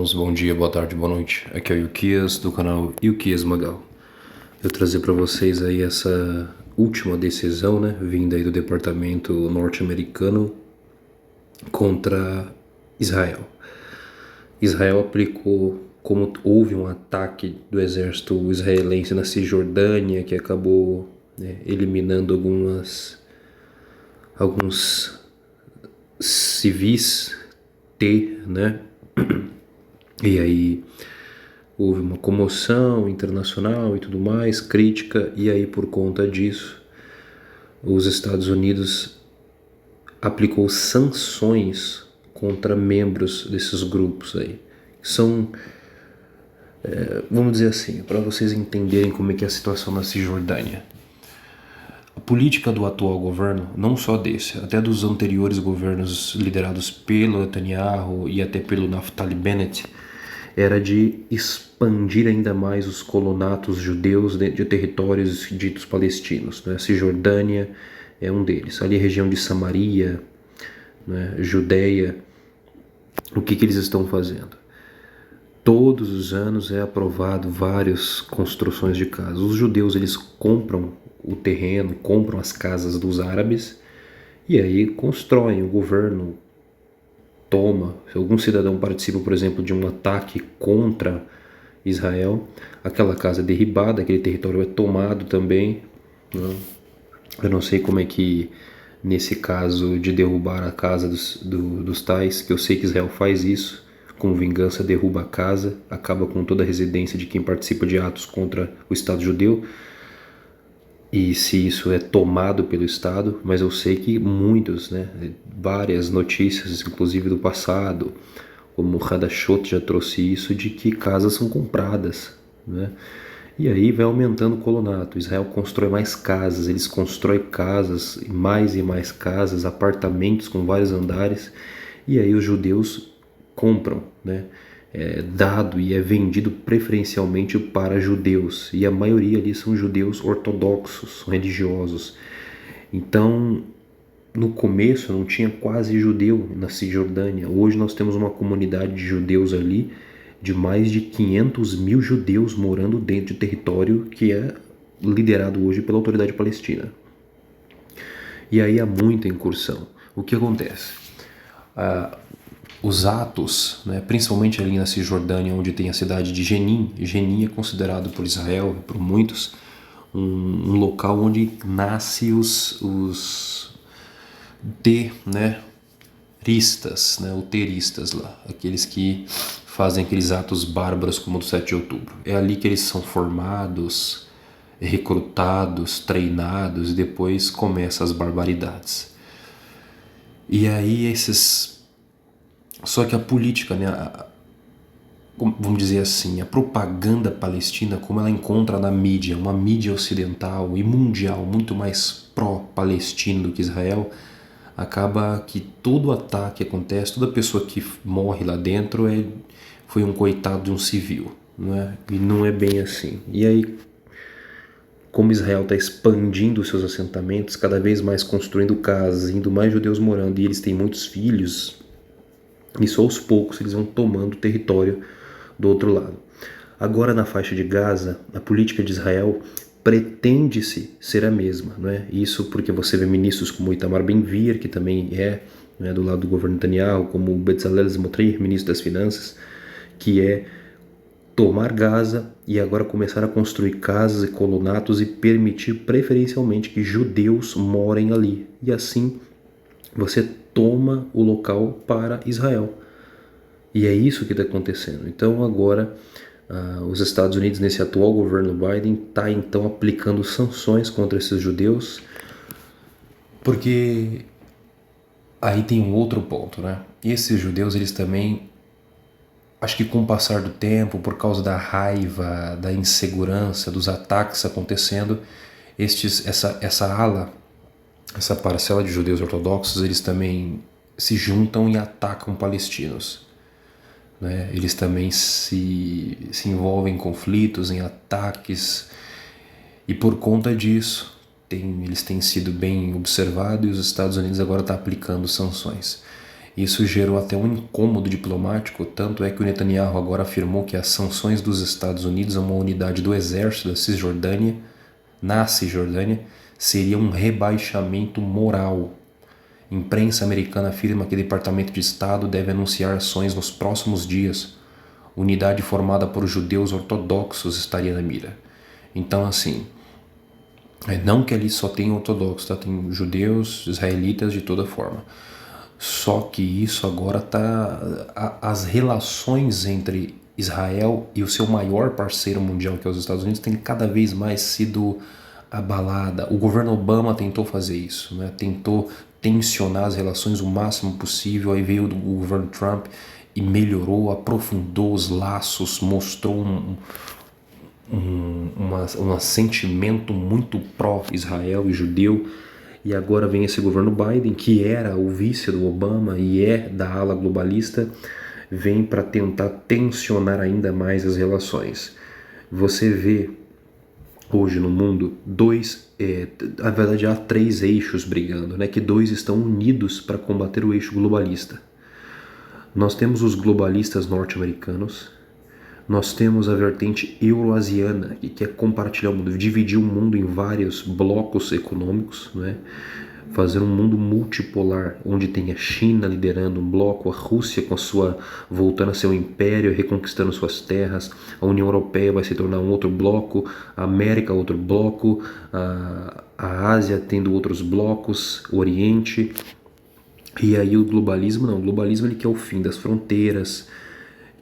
Bom dia, boa tarde, boa noite. Aqui é o Ilquias do canal Ilquias Magal. Eu trazer para vocês aí essa última decisão, né, vinda aí do Departamento norte-americano contra Israel. Israel aplicou, como houve um ataque do exército israelense na Cisjordânia que acabou, né, eliminando alguns civis, né? E aí houve uma comoção internacional e tudo mais, crítica, e aí por conta disso os Estados Unidos aplicou sanções contra membros desses grupos aí. São, vamos dizer assim, para vocês entenderem como é que é a situação na Cisjordânia. A política do atual governo, não só desse, até dos anteriores governos liderados pelo Netanyahu e até pelo Naftali Bennett, era de expandir ainda mais os colonatos judeus de territórios ditos palestinos. Né? A Cisjordânia é um deles. Ali a região de Samaria, né? Judeia. O que eles estão fazendo? Todos os anos é aprovado várias construções de casas. Os judeus eles compram o terreno, compram as casas dos árabes e aí constroem. O governo toma. Se algum cidadão participa, por exemplo, de um ataque contra Israel, aquela casa é derribada, aquele território é tomado também. Né? Eu não sei como é que, nesse caso de derrubar a casa dos tais, que eu sei que Israel faz isso, com vingança derruba a casa, acaba com toda a residência de quem participa de atos contra o Estado judeu, e se isso é tomado pelo Estado, mas eu sei que muitos, né, várias notícias, inclusive do passado, como o Hadashot já trouxe isso, de que casas são compradas, né? E aí vai aumentando o colonato. Israel constrói mais casas, eles constroem casas, e mais casas, apartamentos com vários andares, e aí os judeus compram, né? É dado e é vendido preferencialmente para judeus, e a maioria ali são judeus ortodoxos, religiosos. Então, no começo não tinha quase judeu na Cisjordânia. Hoje nós temos uma comunidade de judeus ali, de mais de 500 mil judeus morando dentro de território que é liderado hoje pela autoridade palestina. E aí há muita incursão. O que acontece? Os atos, né, principalmente ali na Cisjordânia, onde tem a cidade de Jenin. Jenin é considerado por Israel, por muitos, um local onde nasce os teristas, né, uteristas lá, aqueles que fazem aqueles atos bárbaros como o do 7 de outubro. É ali que eles são formados, recrutados, treinados, e depois começam as barbaridades. E aí só que a política, né, vamos dizer assim, a propaganda palestina, como ela encontra na mídia, uma mídia ocidental e mundial muito mais pró-palestino do que Israel, acaba que todo ataque acontece, toda pessoa que morre lá dentro foi um coitado de um civil, não é? E não é bem assim. E aí, como Israel está expandindo os seus assentamentos, cada vez mais construindo casas, indo mais judeus morando, e eles têm muitos filhos, isso aos poucos eles vão tomando território do outro lado. Agora na faixa de Gaza, a política de Israel pretende-se ser a mesma, não é? Isso porque você vê ministros como Itamar Ben-Gvir, que também é, né, do lado do governo Netanyahu, como Bezalel Smotrich, ministro das Finanças, que é tomar Gaza e agora começar a construir casas e colonatos e permitir preferencialmente que judeus morem ali. E assim você toma o local para Israel. E é isso que está acontecendo. Então agora os Estados Unidos, nesse atual governo Biden, está então aplicando sanções contra esses judeus, porque aí tem um outro ponto, né? Esses judeus, eles também, acho que com o passar do tempo, por causa da raiva, da insegurança, dos ataques acontecendo, essa ala, essa parcela de judeus ortodoxos, eles também se juntam e atacam palestinos. Né? Eles também se envolvem em conflitos, em ataques, e por conta disso eles têm sido bem observados e os Estados Unidos agora estão aplicando sanções. Isso gerou até um incômodo diplomático, tanto é que o Netanyahu agora afirmou que as sanções dos Estados Unidos a uma unidade do exército da Cisjordânia, na Cisjordânia, seria um rebaixamento moral. Imprensa americana afirma que o Departamento de Estado deve anunciar ações nos próximos dias. Unidade formada por judeus ortodoxos estaria na mira. Então, assim, não que ali só tem ortodoxos, tá? Tem judeus, israelitas de toda forma. Só que isso agora tá... As relações entre Israel e o seu maior parceiro mundial, que é os Estados Unidos, tem cada vez mais sido abalada. O governo Obama tentou fazer isso, né? Tentou tensionar as relações o máximo possível, aí veio o governo Trump e melhorou, aprofundou os laços, mostrou um sentimento muito pró-Israel e judeu. E agora vem esse governo Biden, que era o vice do Obama e é da ala globalista, vem para tentar tensionar ainda mais as relações. Você vê hoje no mundo na verdade há 3 eixos brigando, né? Que 2 estão unidos para combater o eixo globalista. Nós temos os globalistas norte-americanos, nós temos a vertente euroasiana, que quer compartilhar o mundo, dividir o mundo em vários blocos econômicos, né? Fazer um mundo multipolar, onde tem a China liderando um bloco, a Rússia com a sua voltando a ser um império, reconquistando suas terras, a União Europeia vai se tornar um outro bloco, a América outro bloco, a Ásia tendo outros blocos, o Oriente. E aí o globalismo não, o globalismo ele quer o fim das fronteiras,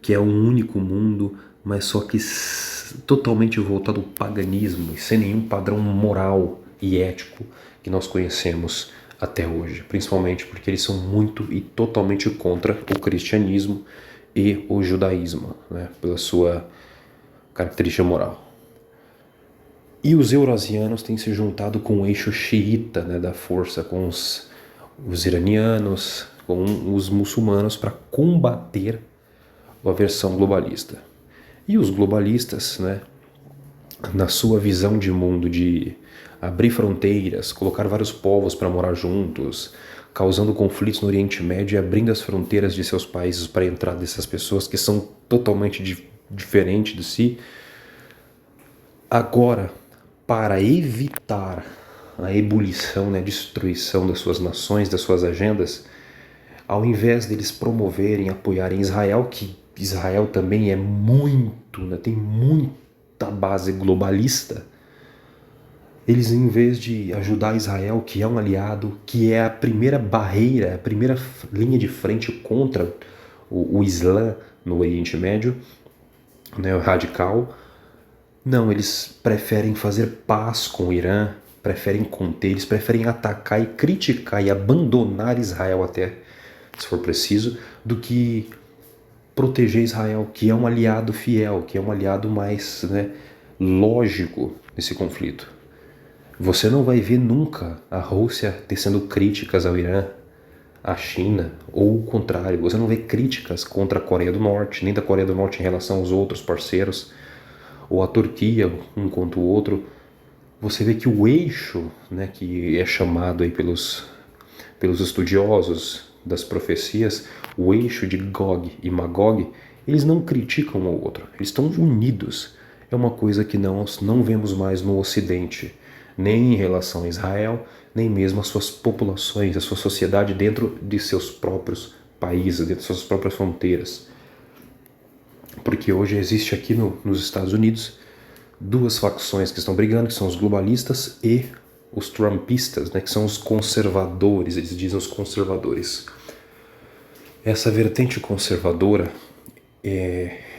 que é um único mundo, mas só que totalmente voltado ao paganismo e sem nenhum padrão moral e ético que nós conhecemos até hoje, principalmente porque eles são muito e totalmente contra o cristianismo e o judaísmo, né, pela sua característica moral. E os eurasianos têm se juntado com o eixo xiita, né, da força, com os iranianos, com os muçulmanos para combater a versão globalista. E os globalistas, né, na sua visão de mundo de abrir fronteiras, colocar vários povos para morar juntos, causando conflitos no Oriente Médio e abrindo as fronteiras de seus países para a entrada dessas pessoas que são totalmente diferentes de si. Agora, para evitar a ebulição, né, a destruição das suas nações, das suas agendas, ao invés deles promoverem, apoiarem Israel, que Israel também é muito, né, tem muita base globalista, eles, em vez de ajudar Israel, que é um aliado, que é a primeira barreira, a primeira linha de frente contra o Islã no Oriente Médio, né, o radical, não, eles preferem fazer paz com o Irã, preferem conter, eles preferem atacar e criticar e abandonar Israel até, se for preciso, do que proteger Israel, que é um aliado fiel, que é um aliado mais, né, lógico nesse conflito. Você não vai ver nunca a Rússia tecendo críticas ao Irã, à China, ou o contrário. Você não vê críticas contra a Coreia do Norte, nem da Coreia do Norte em relação aos outros parceiros, ou a Turquia, um contra o outro. Você vê que o eixo, né, que é chamado aí pelos estudiosos das profecias, o eixo de Gog e Magog, eles não criticam um ao outro, eles estão unidos. É uma coisa que nós não vemos mais no Ocidente, nem em relação a Israel, nem mesmo as suas populações, a sua sociedade dentro de seus próprios países, dentro de suas próprias fronteiras. Porque hoje existe aqui nos Estados Unidos 2 facções que estão brigando, que são os globalistas e os trumpistas, né, que são os conservadores, eles dizem os conservadores. Essa vertente conservadora,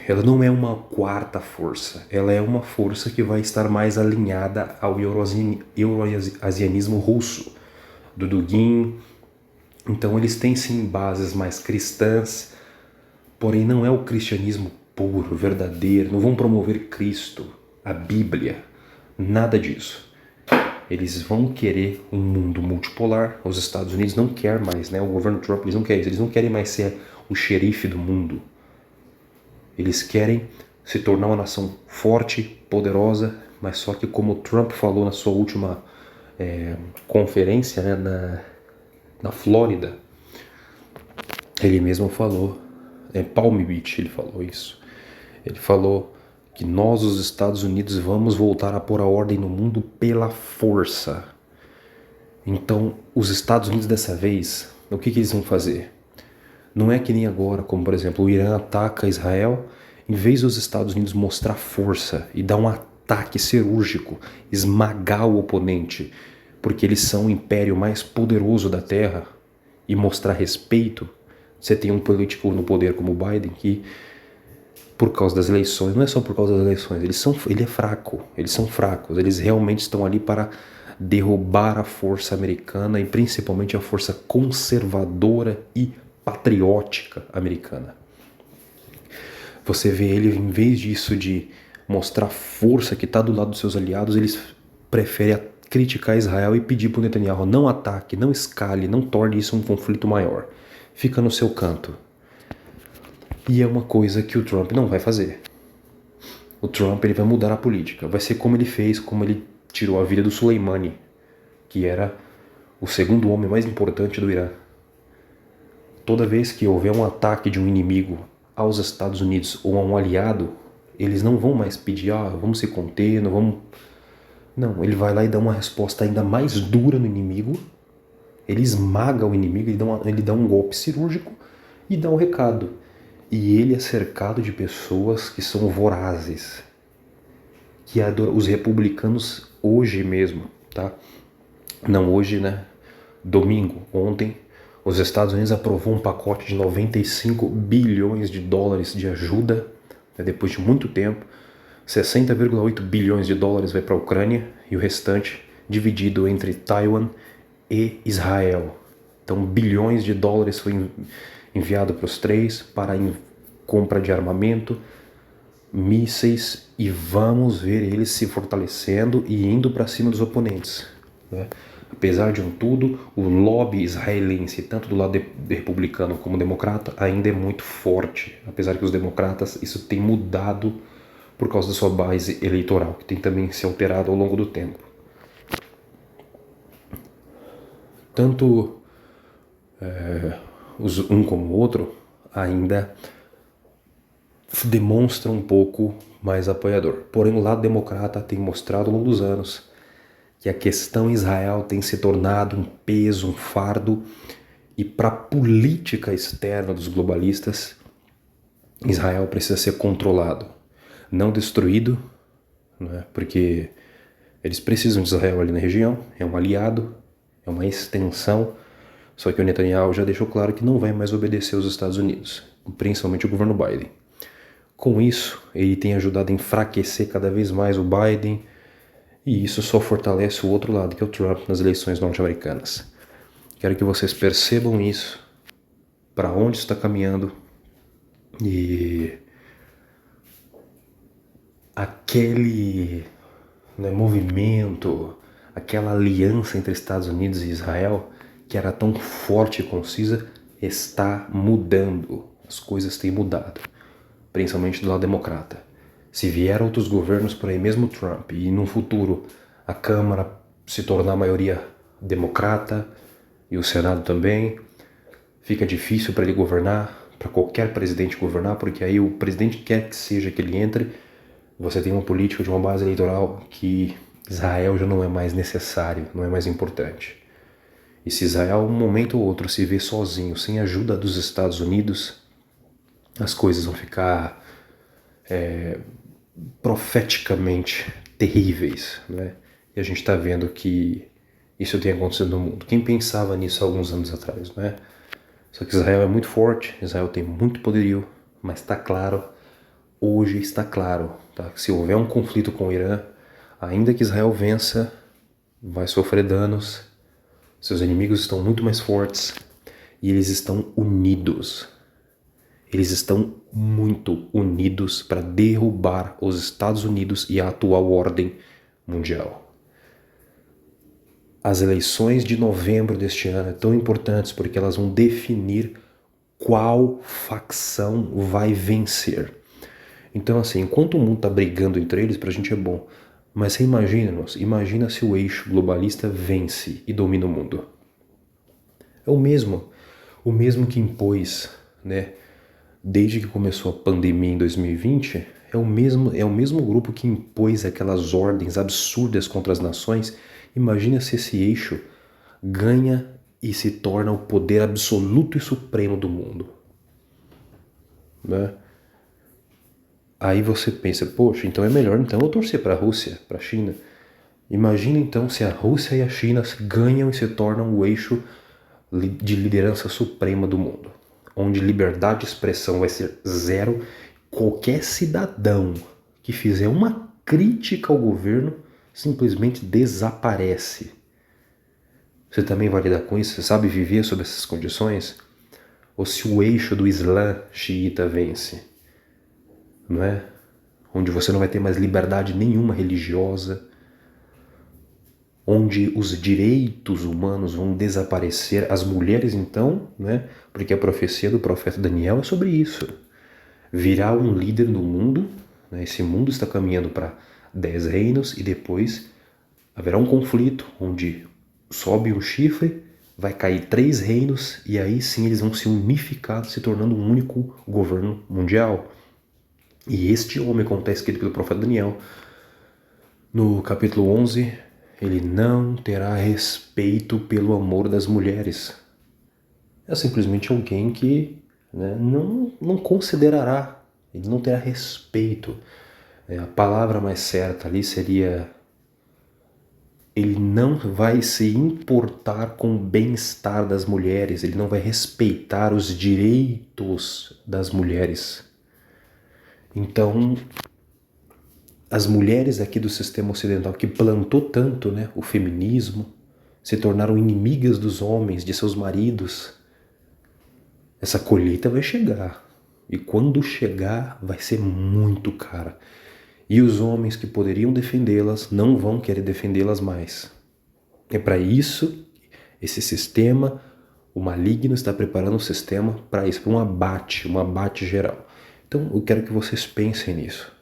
ela não é uma quarta força, ela é uma força que vai estar mais alinhada ao euroasianismo russo, do Dugin. Então eles têm sim bases mais cristãs, porém não é o cristianismo puro, verdadeiro, não vão promover Cristo, a Bíblia, nada disso. Eles vão querer um mundo multipolar. Os Estados Unidos não quer mais, né? O governo Trump, eles não querem isso. Eles não querem mais ser o xerife do mundo. Eles querem se tornar uma nação forte, poderosa, mas só que, como o Trump falou na sua última conferência, né, na Flórida, Ele mesmo falou, Palm Beach ele falou isso. Ele falou que nós, os Estados Unidos, vamos voltar a pôr a ordem no mundo pela força. Então, os Estados Unidos dessa vez, o que eles vão fazer? Não é que nem agora, como por exemplo, o Irã ataca Israel, em vez dos Estados Unidos mostrar força e dar um ataque cirúrgico, esmagar o oponente, porque eles são o império mais poderoso da Terra, e mostrar respeito, você tem um político no poder como o Biden que, por causa das eleições, não é só por causa das eleições, ele é fraco, eles são fracos, eles realmente estão ali para derrubar a força americana e principalmente a força conservadora e patriótica americana. Você vê ele, em vez disso de mostrar força que está do lado dos seus aliados, eles preferem criticar Israel e pedir para o Netanyahu não ataque, não escale, não torne isso um conflito maior. Fica no seu canto. E é uma coisa que o Trump não vai fazer. O Trump ele vai mudar a política. Vai ser como ele fez, como ele tirou a vida do Soleimani, que era o segundo homem mais importante do Irã. Toda vez que houver um ataque de um inimigo aos Estados Unidos ou a um aliado, eles não vão mais pedir, vamos se conter, não vamos... Não, ele vai lá e dá uma resposta ainda mais dura no inimigo, ele esmaga o inimigo, ele dá um golpe cirúrgico e dá um recado. E ele é cercado de pessoas que são vorazes, que os republicanos hoje mesmo, tá? Não hoje, né? Domingo, ontem, os Estados Unidos aprovou um pacote de 95 bilhões de dólares de ajuda, né, depois de muito tempo. 60,8 bilhões de dólares vai para a Ucrânia e o restante dividido entre Taiwan e Israel. Então, bilhões de dólares foi enviado para os três para compra de armamento, mísseis, e vamos ver eles se fortalecendo e indo para cima dos oponentes, né? Apesar de tudo, o lobby israelense, tanto do lado republicano como democrata, ainda é muito forte. Apesar que os democratas, isso tem mudado por causa da sua base eleitoral, que tem também se alterado ao longo do tempo. Tanto um como o outro ainda demonstram um pouco mais apoiador. Porém, o lado democrata tem mostrado ao longo dos anos que a questão Israel tem se tornado um peso, um fardo, e para a política externa dos globalistas, Israel precisa ser controlado, não destruído, né? Porque eles precisam de Israel ali na região, é um aliado, é uma extensão, só que o Netanyahu já deixou claro que não vai mais obedecer aos Estados Unidos, principalmente o governo Biden. Com isso, ele tem ajudado a enfraquecer cada vez mais o Biden, e isso só fortalece o outro lado, que é o Trump, nas eleições norte-americanas. Quero que vocês percebam isso, para onde está caminhando, e aquele movimento, aquela aliança entre Estados Unidos e Israel, que era tão forte e concisa, está mudando. As coisas têm mudado, principalmente do lado democrata. Se vier outros governos por aí, mesmo Trump, e no futuro a Câmara se tornar a maioria democrata e o Senado também, fica difícil para ele governar, para qualquer presidente governar, porque aí o presidente quer que seja que ele entre, você tem uma política de uma base eleitoral que Israel já não é mais necessário, não é mais importante. E se Israel, um momento ou outro, se vê sozinho, sem a ajuda dos Estados Unidos, as coisas vão ficar profeticamente terríveis, né? E a gente está vendo que isso tem acontecido no mundo. Quem pensava nisso há alguns anos atrás, né? Só que Israel é muito forte, Israel tem muito poderio, mas está claro, hoje está claro, tá? Que se houver um conflito com o Irã, ainda que Israel vença, vai sofrer danos, seus inimigos estão muito mais fortes e eles estão unidos. Eles estão muito unidos para derrubar os Estados Unidos e a atual ordem mundial. As eleições de novembro deste ano são tão importantes porque elas vão definir qual facção vai vencer. Então, assim, enquanto o mundo está brigando entre eles, pra gente é bom. Mas você imagina se o eixo globalista vence e domina o mundo. É o mesmo. O mesmo que impôs, né, desde que começou a pandemia em 2020, é o mesmo grupo que impôs aquelas ordens absurdas contra as nações. Imagina se esse eixo ganha e se torna o poder absoluto e supremo do mundo, né? Aí você pensa, poxa, então é melhor então eu torcer para a Rússia, para a China. Imagina então se a Rússia e a China ganham e se tornam o eixo de liderança suprema do mundo, onde liberdade de expressão vai ser zero. Qualquer cidadão que fizer uma crítica ao governo simplesmente desaparece. Você também vai lidar com isso? Você sabe viver sob essas condições? Ou se o eixo do Islã xiita vence, não é? Onde você não vai ter mais liberdade nenhuma religiosa, onde os direitos humanos vão desaparecer, as mulheres então, né? Porque a profecia do profeta Daniel é sobre isso. Virá um líder no mundo, né? Esse mundo está caminhando para 10 reinos e depois haverá um conflito onde sobe um chifre, vai cair 3 reinos e aí sim eles vão se unificar, se tornando um único governo mundial. E este homem, como está escrito pelo profeta Daniel, no capítulo 11, ele não terá respeito pelo amor das mulheres. É simplesmente alguém que, né, não considerará, ele não terá respeito. A palavra mais certa ali seria: ele não vai se importar com o bem-estar das mulheres, ele não vai respeitar os direitos das mulheres. Então, as mulheres aqui do sistema ocidental que plantou tanto, né, o feminismo, se tornaram inimigas dos homens, de seus maridos. Essa colheita vai chegar. E quando chegar, vai ser muito cara. E os homens que poderiam defendê-las não vão querer defendê-las mais. É para isso, esse sistema, o maligno está preparando o sistema para isso, para um abate geral. Então eu quero que vocês pensem nisso.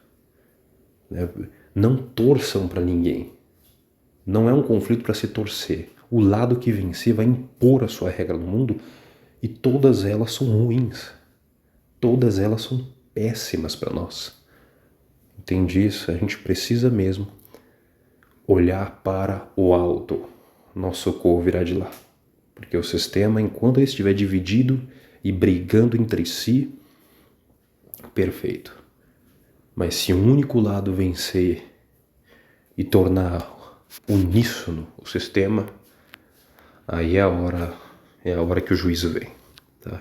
Não torçam para ninguém. Não é um conflito para se torcer. O lado que vencer vai impor a sua regra no mundo e todas elas são ruins. Todas elas são péssimas para nós. Entende isso? A gente precisa mesmo olhar para o alto. Nosso socorro virá de lá. Porque o sistema, enquanto ele estiver dividido e brigando entre si, perfeito. Mas se um único lado vencer e tornar uníssono o sistema, aí é a hora que o juízo vem, tá?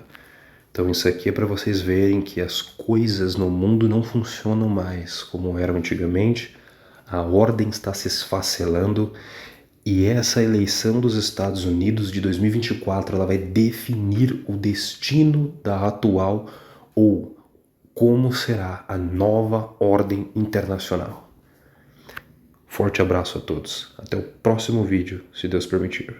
Então isso aqui é para vocês verem que as coisas no mundo não funcionam mais como eram antigamente. A ordem está se esfacelando e essa eleição dos Estados Unidos de 2024 ela vai definir o destino da atual ou como será a nova ordem internacional. Forte abraço a todos. Até o próximo vídeo, se Deus permitir.